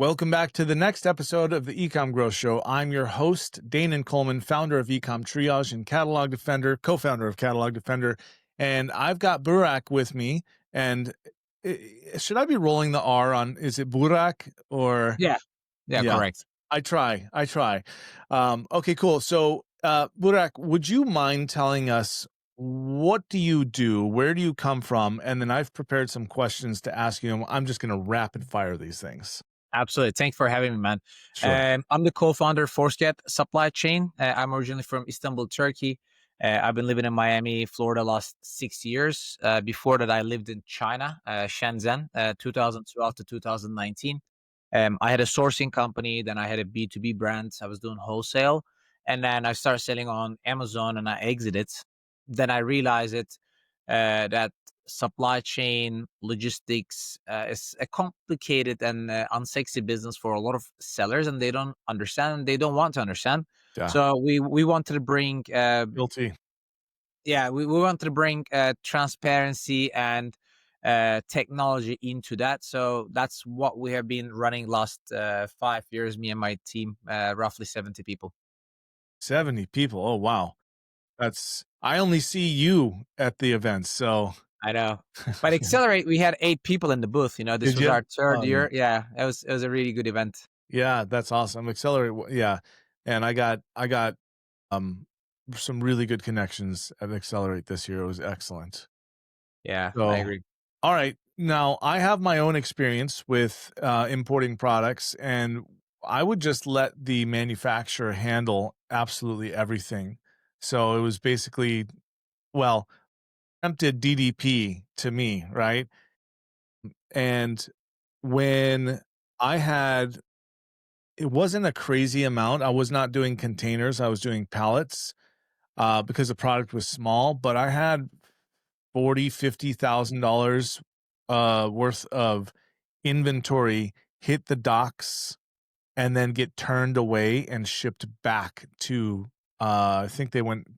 Welcome back to the next episode of the eCom Growth Show. I'm your host, Danon Coleman, founder of eCom Triage and Catalog Defender, co-founder of Catalog Defender. And I've got Burak with me. And should I be rolling the R on, is it Burak or? Yeah. Yeah, Yeah, correct. I try. Okay, cool. So, Burak, would you mind telling us what do you do? Where do you come from? And then I've prepared some questions to ask you. And I'm just going to rapid fire these things. Absolutely. Thanks for having me, man. Sure. I'm the co-founder of Forceget Supply Chain. I'm originally from Istanbul, Turkey. I've been living in Miami, Florida, last 6 years. Before that, I lived in China, Shenzhen, 2012 to 2019. I had a sourcing company, then I had a B2B brand. I was doing wholesale, and then I started selling on Amazon, and I exited. Then I realized that supply chain logistics is a complicated and unsexy business for a lot of sellers, and they don't understand. They don't want to understand. Yeah. So we wanted to bring Guilty. we wanted to bring transparency and technology into that. So that's what we have been running last 5 years. Me and my team, roughly 70 people. 70 people. Oh, wow. I only see you at the events. So, I know. But Accelerate, we had 8 people in the booth. You know, this did was you? our third Oh, year. Yeah, it was a really good event. yeah, that's awesome. Accelerate. Yeah. And I got um, some really good connections at Accelerate this year. It was excellent. Yeah, I So, agree. all right. Now, I have my own experience with importing products, and I would just let the manufacturer handle absolutely everything. So it was basically, well, attempted DDP to me, right? And when I had, it wasn't a crazy amount. I was not doing containers. I was doing pallets because the product was small, but I had 40, $50,000 worth of inventory hit the docks and then get turned away and shipped back to I think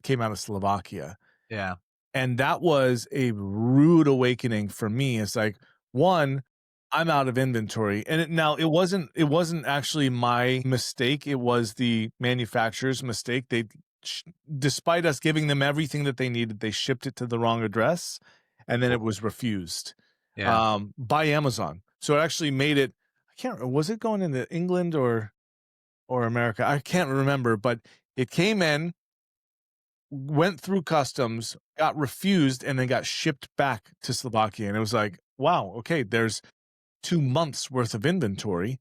came out of Slovakia. Yeah. And that was a rude awakening for me. It's like, one, I'm out of inventory. And it wasn't actually my mistake. It was the manufacturer's mistake. Despite us giving them everything that they needed, they shipped it to the wrong address and then it was refused Yeah. by Amazon. So it actually made it, I can't, was it going into England or America? I can't remember, but it came in, went through customs, got refused, and then got shipped back to Slovakia. And it was like, wow, okay, there's 2 months worth of inventory.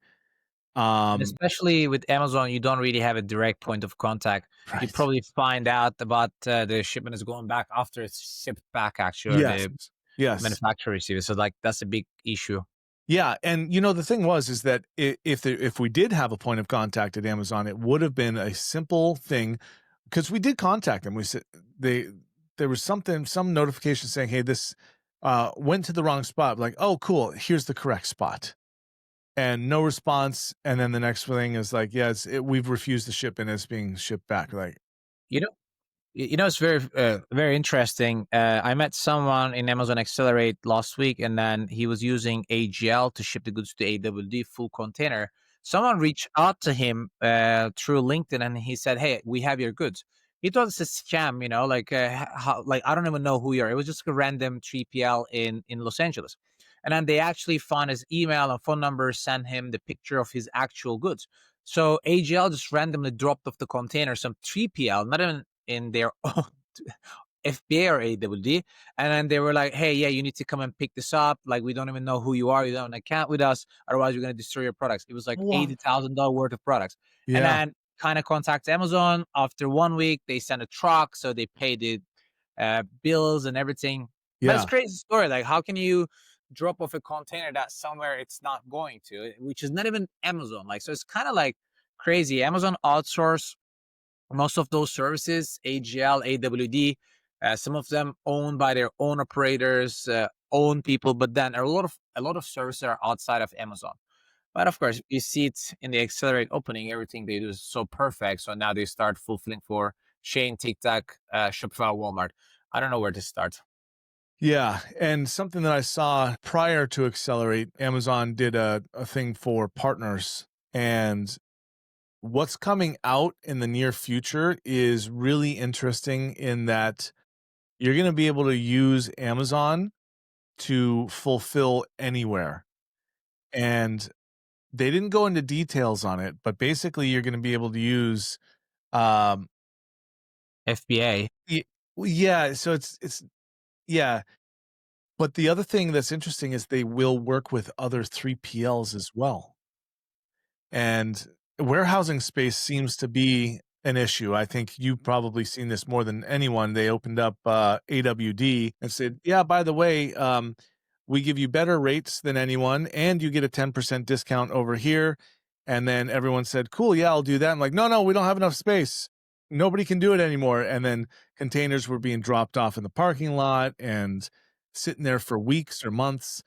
And especially with Amazon, you don't really have a direct point of contact. You Right. probably find out about the shipment is going back after it's shipped back, actually, or Yes. the Yes. manufacturer receives it. So, like, that's a big issue. Yeah, and the thing is that if we did have a point of contact at Amazon, it would have been a simple thing because we did contact them. We said there was some notification saying, "Hey, this went to the wrong spot." Like, oh, cool, here's the correct spot, and no response. And then the next thing is like, yeah, we've refused the ship and it's being shipped back. Like, You know, it's very interesting. I met someone in Amazon Accelerate last week, and then he was using AGL to ship the goods to AWD full container. Someone reached out to him through LinkedIn, and he said, "Hey, we have your goods." He thought it's a scam, like like I don't even know who you are. It was just a random 3PL in Los Angeles, and then they actually found his email and phone number, sent him the picture of his actual goods. So AGL just randomly dropped off the container some 3PL, not even in their own FBA or AWD. And then they were like, "Hey, yeah, you need to come and pick this up. Like, we don't even know who you are. You don't have an account with us. Otherwise, we're going to destroy your products." It was like what? $80,000 worth of products. And Yeah, then kind of contact Amazon. After 1 week, they sent a truck. So they paid the bills and everything. But it's yeah, a crazy story. Like, how can you drop off a container that somewhere it's not going to, which is not even Amazon? Like, so it's kind of like crazy. Amazon outsource most of those services, AGL, AWD, some of them owned by their own operators, own people, but then a lot of services are outside of Amazon. But of course, you see it in the Accelerate opening. Everything they do is so perfect. So now they start fulfilling for Shane, TikTok, Shopify, Walmart. I don't know where to start. Yeah, and something that I saw prior to Accelerate, Amazon did a thing for partners, and what's coming out in the near future is really interesting in that you're gonna be able to use Amazon to fulfill anywhere, and they didn't go into details on it, but basically you're gonna be able to use, um FBA. y well, yeah, so it's yeah, but the other thing that's interesting is they will work with other 3PLs as well. And warehousing space seems to be an issue. I think you've probably seen this more than anyone. They opened up AWD and said, "Yeah, by the way, we give you better rates than anyone, and you get a 10% discount over here." And then everyone said, "Cool, yeah, I'll do that." I'm like, "No, no, we don't have enough space. Nobody can do it anymore." And then containers were being dropped off in the parking lot and sitting there for weeks or months.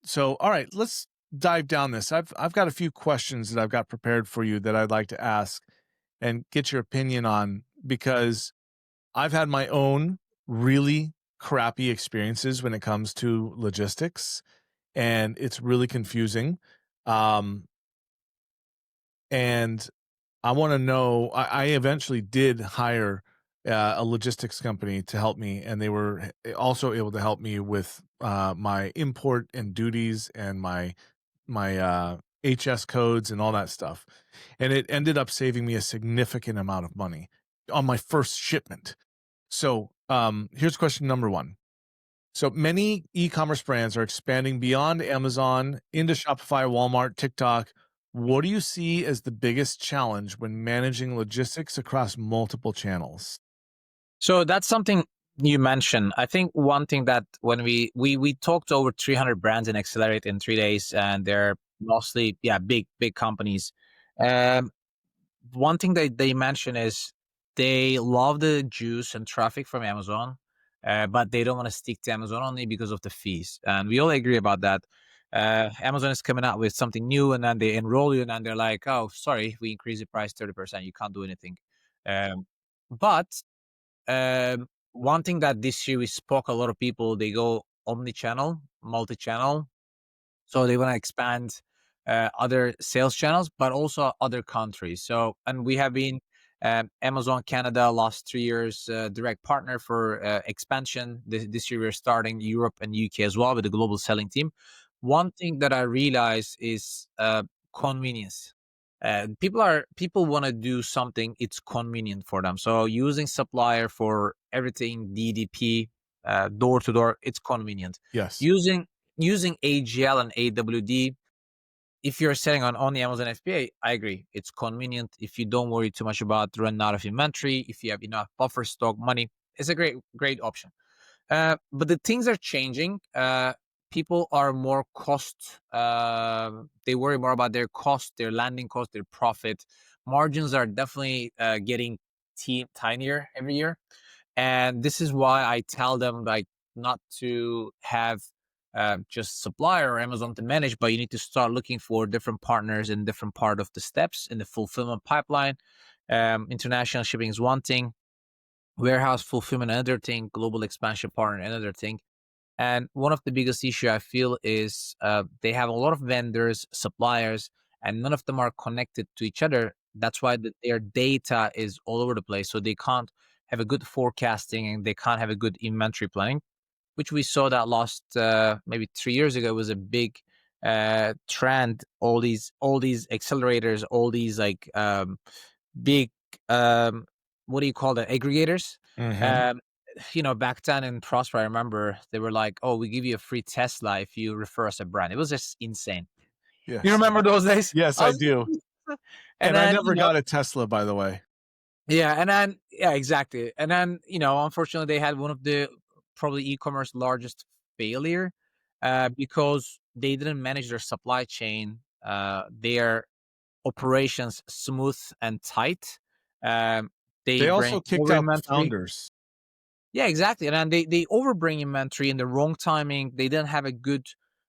So all right, let's dive down this. I've got a few questions that I've got prepared for you that I'd like to ask and get your opinion on because I've had my own really crappy experiences when it comes to logistics and it's really confusing. Um, and I want to know, I eventually did hire a logistics company to help me, and they were also able to help me with my import and duties and my HS codes and all that stuff. And it ended up saving me a significant amount of money on my first shipment. So, here's question number 1. So many e-commerce brands are expanding beyond Amazon into Shopify, Walmart, TikTok. What do you see as the biggest challenge when managing logistics across multiple channels? So that's something you mentioned. I think one thing that when we talked to over 300 brands in Accelerate in 3 days, and they're mostly big companies. Um, One thing that they mention is they love the juice and traffic from Amazon, but they don't want to stick to Amazon only because of the fees. And we all agree about that. Amazon is coming out with something new, and then they enroll you, and then they're like, "Oh, sorry, we increased the price 30%. You can't do anything." But one thing that this year we spoke a lot of people, they go omni-channel, multi-channel, so they want to expand other sales channels, but also other countries. So, and we have been Amazon Canada last 3 years direct partner for expansion. This year we're starting Europe and UK as well with the global selling team. One thing that I realize is convenience. People want to do something it's convenient for them. So using supplier for everything DDP, door to door, it's convenient. Yes. Using AGL and AWD, if you're selling on only Amazon FBA, I agree. It's convenient if you don't worry too much about running out of inventory, if you have enough buffer stock money, it's a great option. But the things are changing. People are more cost. They worry more about their cost, their landing cost, their profit. Margins are definitely getting tinier every year, and this is why I tell them like not to have just supplier or Amazon to manage, but you need to start looking for different partners in different part of the steps in the fulfillment pipeline. International shipping is one thing, warehouse fulfillment another thing, global expansion partner another thing. And one of the biggest issue I feel is they have a lot of vendors, suppliers, and none of them are connected to each other. That's why their data is all over the place. So they can't have a good forecasting and they can't have a good inventory planning, which we saw that last maybe 3 years ago was a big trend. All these accelerators, all these like big what do you call that, aggregators. Mhm. um Back then in Prosper, I remember they were like, "Oh, we give you a free Tesla if you refer us a brand." It was just insane. You Yes. remember those days? Yes, I I was do. and And I then, never got a Tesla, by the way. yeah, exactly. And then, unfortunately, they had one of the probably e-commerce largest failure because they didn't manage their supply chain, their operations smooth and tight. Um, they They bring also kicked over out the inventory. founders. Yeah, exactly. And then they overbring inventory in the wrong timing. They didn't have a good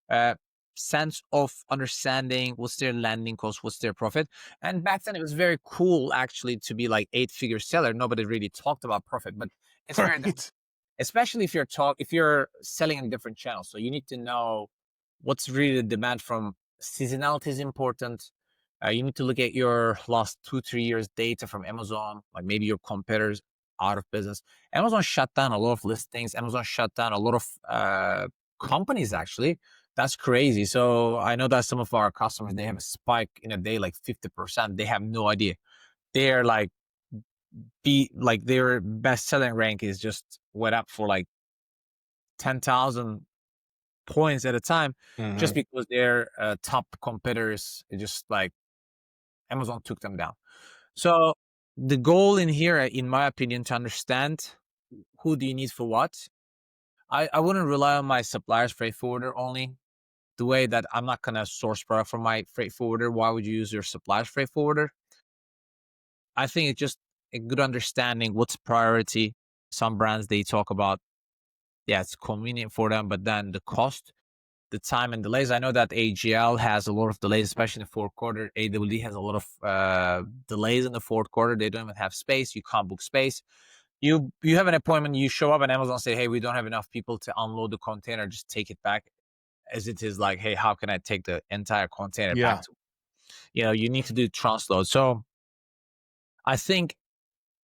uh, sense of understanding what's their landing cost, what's their profit. And back then, it was very cool actually to be like 8-figure seller. Nobody really talked about profit, but it's very Right. especially if you're selling in different channels. So you need to know what's really the demand from. Seasonality is important. You need to look at your last 2-3 years data from Amazon, like maybe your competitors out of business. Amazon shut down a lot of listings. Amazon shut down a lot of companies, actually. That's crazy. So I know that some of our customers, they have a spike in a day like 50%. They have no idea. They're like their best selling rank is just went up for like 10,000 points at a time, just Mhm. because their top competitors just like Amazon took them down. So the goal in here, in my opinion, to understand who do you need for what. I wouldn't rely on my supplier's freight forwarder only. The way that I'm not gonna source product from my freight forwarder. Why would you use your supplier's freight forwarder? I think it's just a good understanding what's priority. Some brands, they talk about, yeah, it's convenient for them, but then the cost, the time and delays. I know that AGL has a lot of delays, especially in the fourth quarter. AWD has a lot of delays in the fourth quarter. They don't even have space. You can't book space. You have an appointment. You show up and Amazon say, hey, we don't have enough people to unload the container. Just take it back. As it is like, hey, how can I take the entire container back Yeah. to? You need to do transload. So I think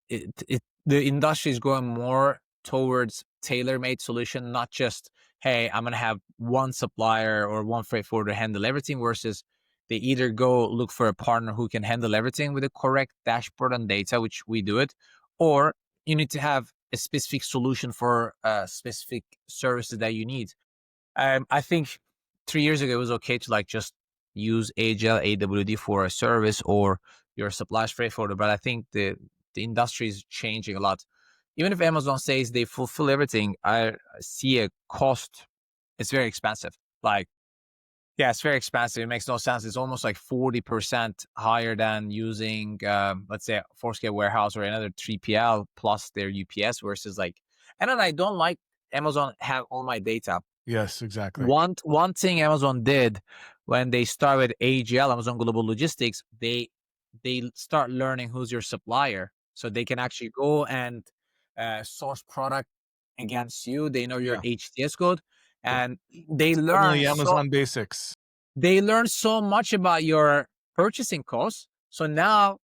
the industry is going more towards tailor-made solution, not just, hey, I'm gonna have one supplier or one freight forwarder handle everything, versus they either go look for a partner who can handle everything with the correct dashboard and data, which we do it, or you need to have a specific solution for specific services that you need. I think 3 years ago it was okay to like just use AGL AWD for a service or your supply freight forwarder, but I think the industry is changing a lot. Even if Amazon says they fulfill everything, I see a cost. It's very expensive. Like, yeah, it's very expensive. It makes no sense. It's almost like 40% higher than using, let's say, Forceget warehouse or another 3PL plus their UPS versus like, and then I don't like Amazon have all my data. Yes, exactly. One thing Amazon did when they started AGL, Amazon Global Logistics, they start learning who's your supplier, so they can actually go and source product against you. They know your Yeah. HTS code, It's and they it's learn totally so Amazon basics. they learn so much about your purchasing costs. So now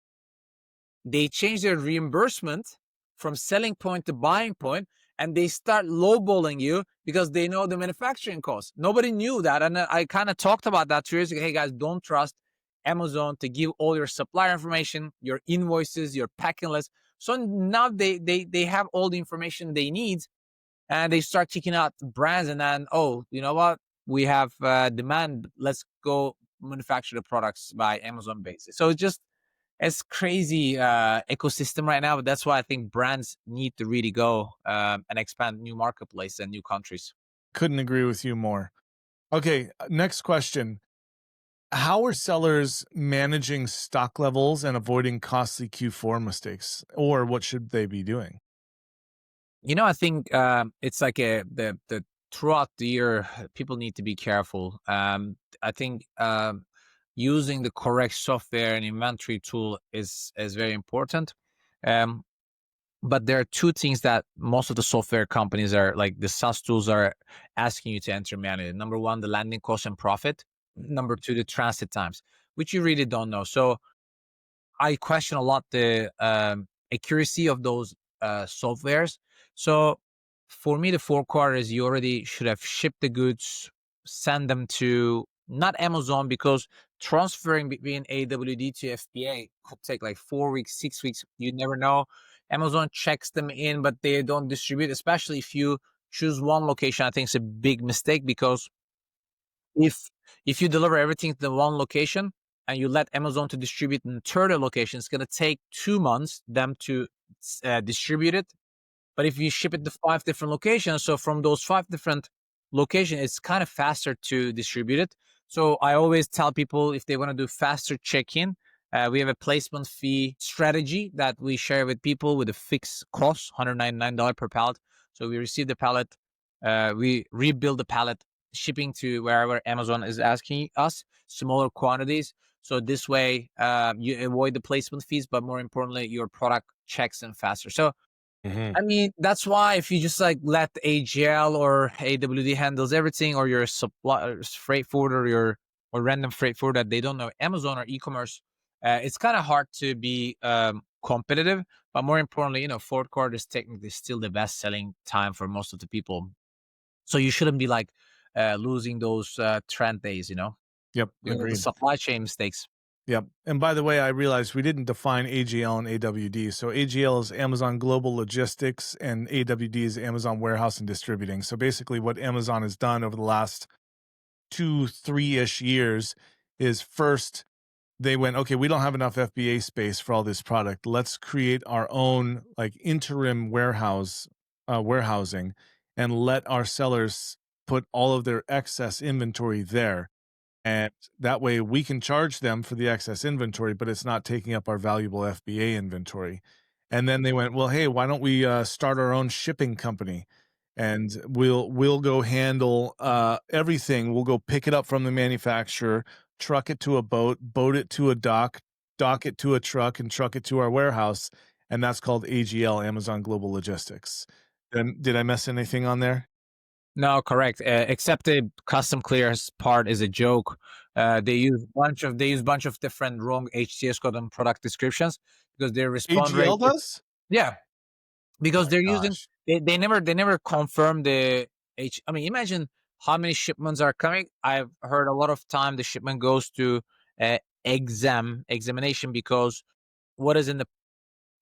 they change their reimbursement from selling point to buying point, and they start lowballing you because they know the manufacturing cost. Nobody knew that. And I kind of talked about that 2 years ago. Hey guys, don't trust Amazon to give all your supplier information, your invoices, your packing list. So now they have all the information they need, and they start kicking out brands, and then, oh, you know what, we have demand, let's go manufacture the products by Amazon basis. So it's crazy ecosystem right now, but that's why I think brands need to really go and expand new marketplace and new countries. Couldn't agree with you more. Okay, next question. How are sellers managing stock levels and avoiding costly Q4 mistakes? Or what should they be doing? I think it's like the throughout the year, people need to be careful. I think using the correct software and inventory tool is very important. Um, but there are two things that most of the software companies are like the SaaS tools are asking you to enter manually. Number one, the landing cost and profit. Number two, the transit times, which you really don't know. So I question a lot the accuracy of those softwares. So for me, the 4 quarters, you already should have shipped the goods, send them to not Amazon, because transferring between AWD to FBA could take like 4 weeks, 6 weeks. You never know. Amazon checks them in, but they don't distribute, especially if you choose one location. I think it's a big mistake, because if if you deliver everything to the one location and you let Amazon to distribute in 30 locations, it's going to take 2 months them to distribute it. But if you ship it to 5 different locations, so from those 5 different locations, it's kind of faster to distribute it. So I always tell people, if they want to do faster check-in, we have a placement fee strategy that we share with people with a fixed cost, $199 per pallet. So we receive the pallet, we rebuild the pallet, shipping to wherever Amazon is asking us, smaller quantities. So this way, you avoid the placement fees, but more importantly, your product checks in faster. So Hmm. I mean, that's why if you just like let AGL or AWD handles everything, or your supplier, freight forwarder, or random freight forwarder that they don't know Amazon or e-commerce, it's kind of hard to be competitive. But more importantly, fourth quarter is technically still the best selling time for most of the people. So you shouldn't be like losing those trend days, Yep, doing all the agreed. supply chain mistakes. Yep. And by the way, I realized we didn't define AGL and AWD. So AGL is Amazon Global Logistics and AWD is Amazon Warehouse and Distributing. So basically what Amazon has done over the last 2, 3-ish years is first they went, okay, we don't have enough FBA space for all this product. Let's create our own like interim warehousing and let our sellers put all of their excess inventory there. And that way we can charge them for the excess inventory, but it's not taking up our valuable FBA inventory. And then they went, well, hey, why don't we start our own shipping company? And we'll go handle everything. We'll go pick it up from the manufacturer, truck it to a boat it to a dock it to a truck, and truck it to our warehouse. And that's called AGL, Amazon Global Logistics. Then did I miss anything on there? No, correct. Except the custom clearance part is a joke. They use bunch of different wrong HTS code and product descriptions because their response rate AGL does? yeah, Oh because my they're using gosh. they never confirm the H. I mean, imagine how many shipments are coming. I've heard a lot of time the shipment goes to uh, examination because what is in the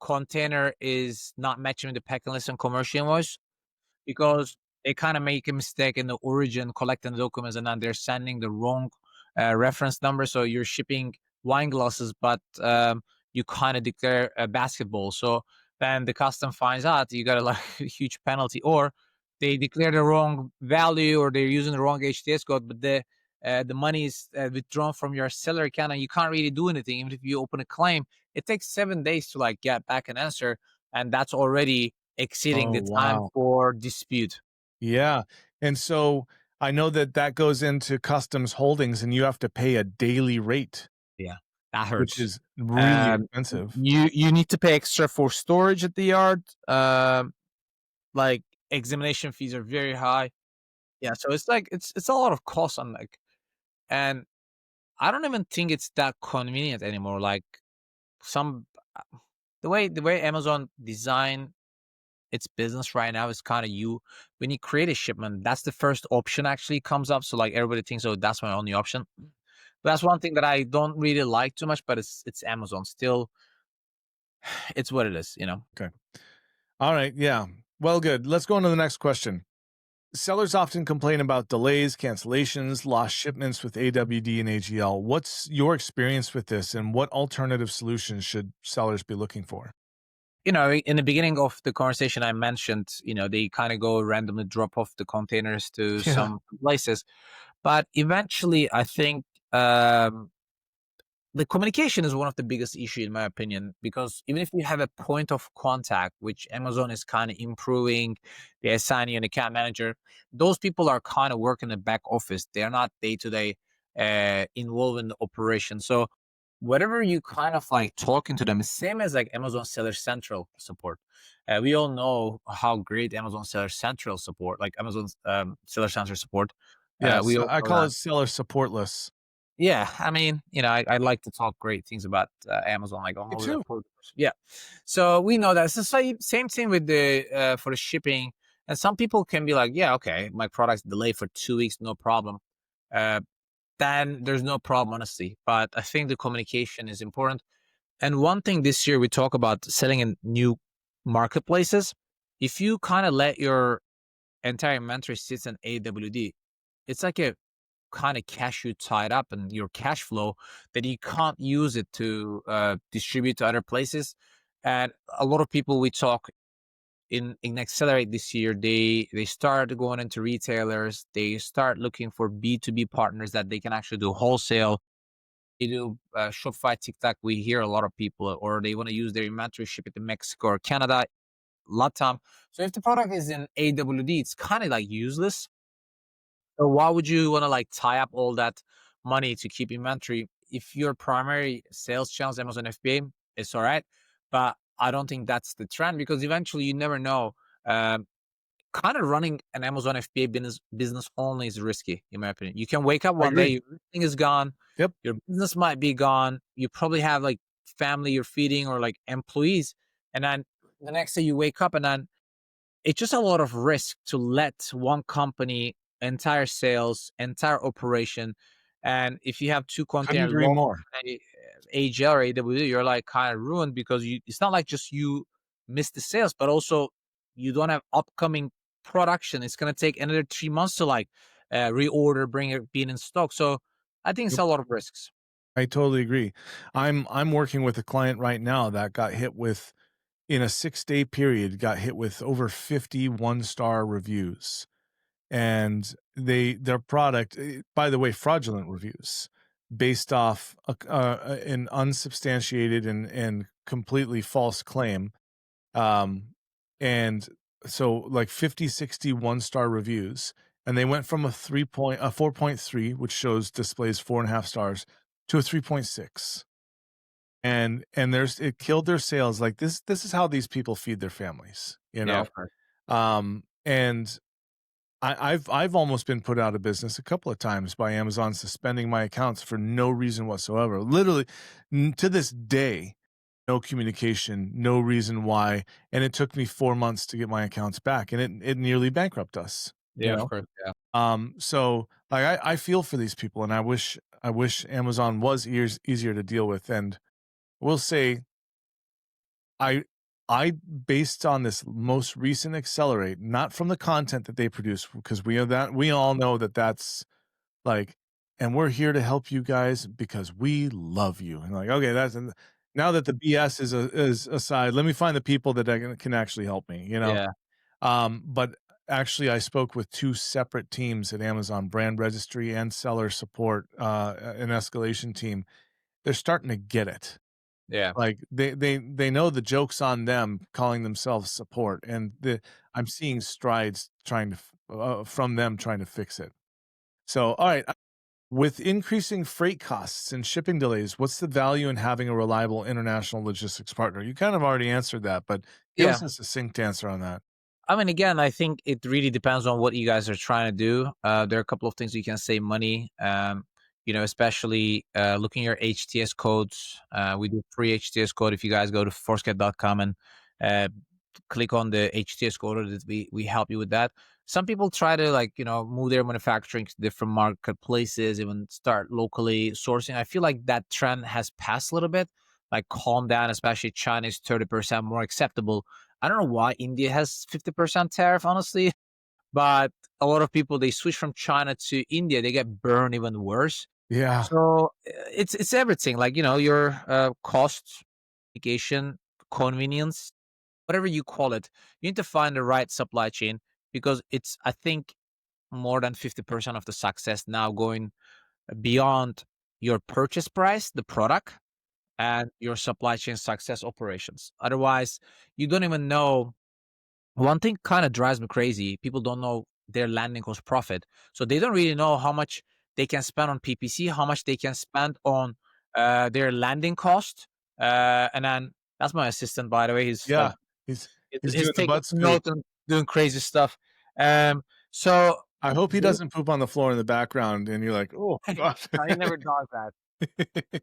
container is not matching with the packing list and commercial invoice, because they kind of make a mistake in the origin collecting the documents, and then they're sending the wrong reference number. So you're shipping wine glasses, but you kind of declare a basketball. So then the custom finds out you got a, like, a huge penalty, or they declare the wrong value, or they're using the wrong HTS code, but the money is withdrawn from your seller account, and you can't really do anything. Even if you open a claim, it takes 7 days to like get back an answer, and that's already exceeding Oh, the time wow. for dispute. Yeah, and so I know that that goes into customs holdings, and you have to pay a daily rate, Yeah, that which hurts. is really Um, expensive. you need to pay extra for storage at the yard. Like examination fees are very high. Yeah, so it's like it's a lot of cost on like, and I don't even think it's that convenient anymore. Like some the way Amazon design its business right now is kind of when you create a shipment, that's the first option actually comes up. So like everybody thinks, oh, that's my only option. That's one thing that I don't really like too much, but it's Amazon. Still, it's what it is. Okay. All right, yeah. Well, good. Let's go on to the next question. Sellers often complain about delays, cancellations, lost shipments with AWD and AGL. What's your experience with this, and what alternative solutions should sellers be looking for? In the beginning of the conversation, I mentioned, they kind of go randomly drop off the containers to Yeah. some places, but eventually, I think um, the communication is one of the biggest issue in my opinion, because even if you have a point of contact, which Amazon is kind of improving, they assign you an account manager, those people are kind of working in the back office. They're not day to day involved in the operation. So whatever you kind of like talking to them is same as like Amazon Seller Central support. We all know how great Amazon Seller Central support, like Amazon's Seller Central support. Yes, We all I know call that. it seller supportless. Yeah, I mean, I like to talk great things about Amazon, like Me all the too. programs. Yeah, so we know that it's the same thing with the for the shipping. And some people can be like, yeah, okay, my product's delayed for 2 weeks, no problem. Uh, then there's no problem, honestly. But I think the communication is important. And one thing this year we talk about selling in new marketplaces. If you kind of let your entire inventory sit in AWD, it's like a kind of cash you tied up in your cash flow that you can't use it to distribute to other places. And a lot of people we talk in Accelerate this year, they start going into retailers. They start looking for B2B partners that they can actually do wholesale. They do Shopify, TikTok. We hear a lot of people, or they want to use their inventory, ship it to Mexico or Canada, Latam. So if the product is in AWD, it's kind of like useless. So why would you want to like tie up all that money to keep inventory if your primary sales channel is Amazon FBA? It's all right, but I don't think that's the trend, because eventually you never know. Um, Kind of running an Amazon FBA business only is risky, in my opinion. You can wake up I one day, agree. your listing is gone, Yep. your business might be gone. You probably have like family you're feeding or like employees, and then the next day you wake up, and then it's just a lot of risk to let one company entire sales, entire operation. And if you have two Couldn't container agree lost, more. AGL or AWD, you're like kind of ruined, because it's not like just you miss the sales, but also you don't have upcoming production. It's going to take another 3 months to like reorder, bring it, being in stock. So I think it's Yep. a lot of risks. I totally agree. I'm working with a client right now that got hit with in a 6-day period, got hit with over 50 one-star reviews. And their product, by the way, fraudulent reviews based off an unsubstantiated and completely false claim. And so like 50, 60 one-star reviews, and they went from a 4.3, which shows displays 4.5 stars, to a 3.6. And it killed their sales. Like this is how these people feed their families, you Yeah, know? of course. And I've almost been put out of business a couple of times by Amazon suspending my accounts for no reason whatsoever. Literally, to this day, no communication, no reason why, and it took me 4 months to get my accounts back, and it nearly bankrupt us, Yeah, of course. Yeah. So, like, I feel for these people, and I wish Amazon was easier to deal with, and we'll say I I based on this most recent Accelerate, not from the content that they produce, because we all know that that's like, and we're here to help you guys because we love you. And like, okay, that's and now that the BS is aside, let me find the people that can actually help me, you know? Yeah. But actually I spoke with two separate teams at Amazon, brand registry and seller support, an escalation team. They're starting to get it. Yeah. Like, they know the joke's on them calling themselves support, and I'm seeing strides trying to from them trying to fix it. So, all right, with increasing freight costs and shipping delays, what's the value in having a reliable international logistics partner? You kind of already answered that, but give us Yeah. a succinct answer on that. I mean, again, I think it really depends on what you guys are trying to do. There are a couple of things you can save money. Especially looking at your HTS codes. We do free HTS code. If you guys go to forceget.com and uh, click on the HTS code, we help you with that. Some people try to move their manufacturing to different marketplaces, even start locally sourcing. I feel like that trend has passed a little bit. Like calm down, especially China is 30% more acceptable. I don't know why India has 50% tariff, honestly, but a lot of people, they switch from China to India, they get burned even worse. Yeah. So it's everything, like your cost, mitigation, convenience, whatever you call it. You need to find the right supply chain, because it's, I think, more than 50% of the success now going beyond your purchase price, the product, and your supply chain success operations. Otherwise, you don't even know. One thing kind of drives me crazy. People don't know their landing cost profit. So they don't really know how much they can spend on PPC, how much they can spend on their landing cost. And then that's my assistant, by the way. He's like, Yeah. He's he's he's doing the taking butt scoop. notes and doing crazy stuff. So I hope he doesn't poop on the floor in the background and you're like, "Oh god." no, he never does that.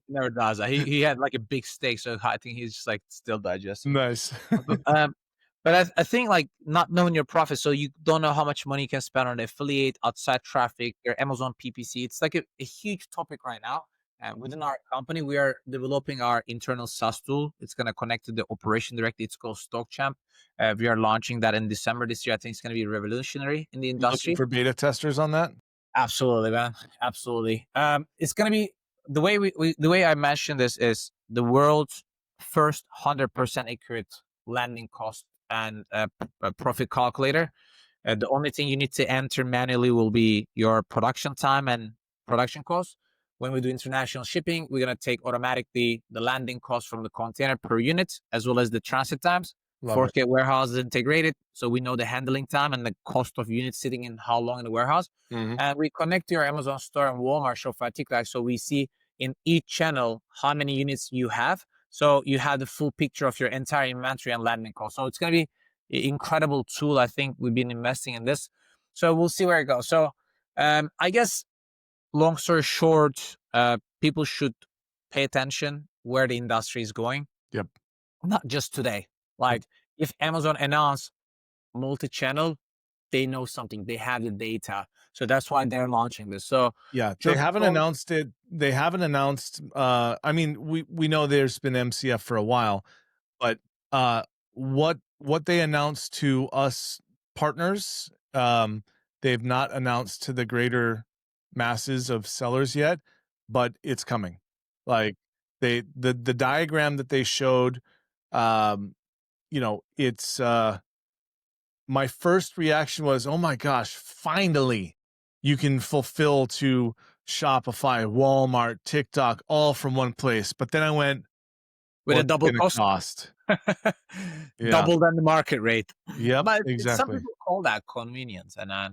Never does that. He had like a big steak, so I think he's just like still digesting. Nice. But, I think like not knowing your profit, so you don't know how much money you can spend on affiliate, outside traffic, your Amazon PPC. It's like a huge topic right now. And within our company, we are developing our internal SaaS tool. It's going to connect to the operation directly. It's called Stockchamp. We are launching that in December this year. I think it's going to be revolutionary in the You looking industry. for beta testers on that? Absolutely, man. Absolutely. It's gonna be the way the way I mentioned this is the world's first 100% accurate landing cost and profit calculator. The only thing you need to enter manually will be your production time and production cost. When we do international shipping, we're gonna take automatically the landing cost from the container per unit, as well as the transit times. Love it. Forget warehouse is integrated, so we know the handling time and the cost of units sitting in how long in the warehouse. Mhm. And we connect to your Amazon store and Walmart, Shopify, TikTok, so we see in each channel how many units you have. So you have the full picture of your entire inventory and landing cost. So it's going to be an incredible tool. I think we've been investing in this. So we'll see where it goes. So I guess long story short, people should pay attention where the industry is going, Yep. not just today. Yep. Like if Amazon announced multi-channel, they know something. They have the data, so that's why they're launching this. So Yeah, they just haven't don't. announced it. They haven't announced, I mean, we know there's been MCF for a while, but, what they announced to us partners, they've not announced to the greater masses of sellers yet, but it's coming. Like, the diagram that they showed, um, it's, my first reaction was, "Oh my gosh, finally, you can fulfill to Shopify, Walmart, TikTok, all from one place." But then I went, With a "What's it double gonna cost, cost?" Yeah. double than the market rate. Yep, But some exactly. people call that convenience, and I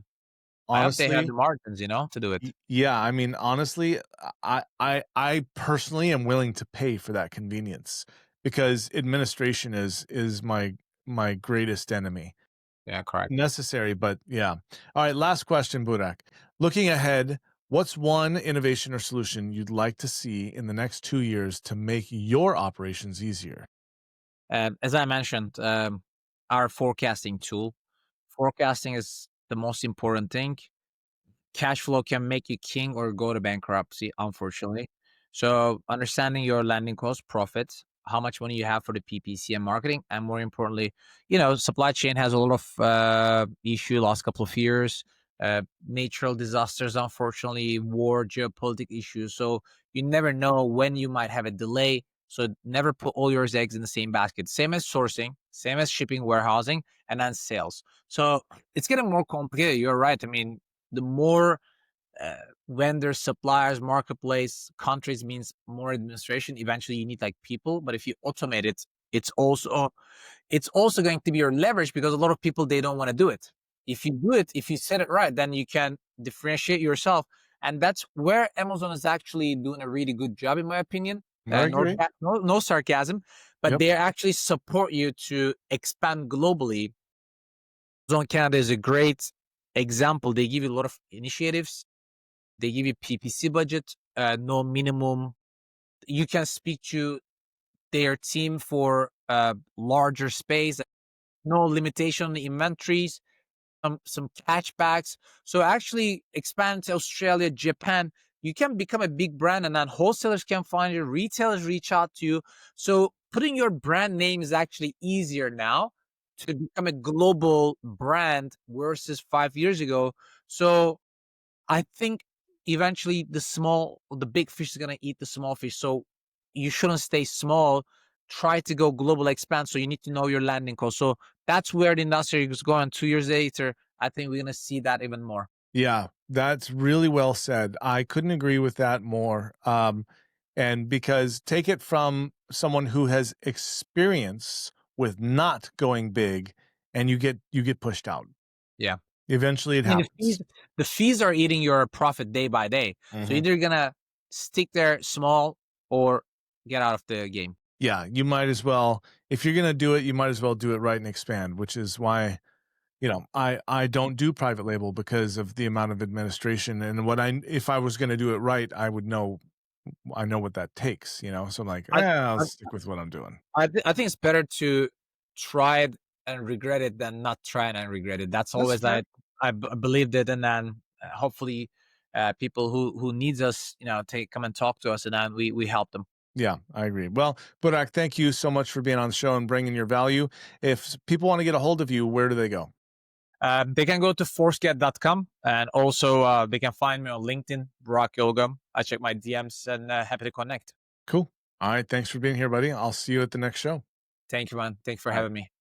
hope they have Honestly, the margins, to do it. yeah, I mean, honestly, I personally am willing to pay for that convenience because administration is my greatest enemy. Yeah, correct. Necessary, but yeah. All right, last question, Burak. Looking ahead, what's one innovation or solution you'd like to see in the next 2 years to make your operations easier? As I mentioned, our forecasting tool. Forecasting is the most important thing. Cash flow can make you king or go to bankruptcy, unfortunately. So understanding your landing cost, profits, how much money you have for the PPC and marketing, and more importantly, supply chain has a lot of issue last couple of years. Natural disasters, unfortunately, war, geopolitical issues. So you never know when you might have a delay. So never put all your eggs in the same basket. Same as sourcing, same as shipping, warehousing, and then sales. So it's getting more complicated. You're right. I mean, the more uh, vendors, suppliers, marketplace, countries means more administration. Eventually, you need like people. But if you automate it, it's also it's also going to be your leverage because a lot of people they don't want to do it. If you do it, if you set it right, then you can differentiate yourself, and that's where Amazon is actually doing a really good job, in my opinion. I agree. No sarcasm, but Yep. they actually support you to expand globally. Amazon Canada is a great example. They give you a lot of initiatives. They give you PPC budget, no minimum. You can speak to their team for larger space, no limitation on the inventories, some catchbacks. So actually expand to Australia, Japan. You can become a big brand, and then wholesalers can find you, retailers reach out to you. So putting your brand name is actually easier now to become a global brand versus 5 years ago. So I think eventually the big fish is gonna eat the small fish. So you shouldn't stay small. Try to go global, expand. So you need to know your landing cost. So that's where the industry is going. 2 years later, I think we're gonna see that even more. Yeah, that's really well said. I couldn't agree with that more. And because take it from someone who has experience with not going big and you get pushed out. Yeah. Eventually it I mean, happens. the fees are eating your profit day by day. So Mhm. either you're gonna stick there small or get out of the game. Yeah, you might as well if you're gonna do it, you might as well do it right and expand, which is why, I don't do private label because of the amount of administration and what I if I was gonna do it right, I know what that takes, so I'm like, I, I'll I stick with what I'm doing." I think it's better to try it and regret it than not try it and regret it. That's That's always fair. believed it, and then hopefully people who needs us, take come and talk to us, and then we help them. Yeah, I agree. Well, Burak, thank you so much for being on the show and bringing your value. If people wanna get a hold of you, where do they go? They can go to forceget.com, and also they can find me on LinkedIn, Burak Yolga. I check my DMs, and happy to connect. Cool. Alright, thanks for being here, buddy. I'll see you at the next show. Thank you, man. Thanks for Alright. having me.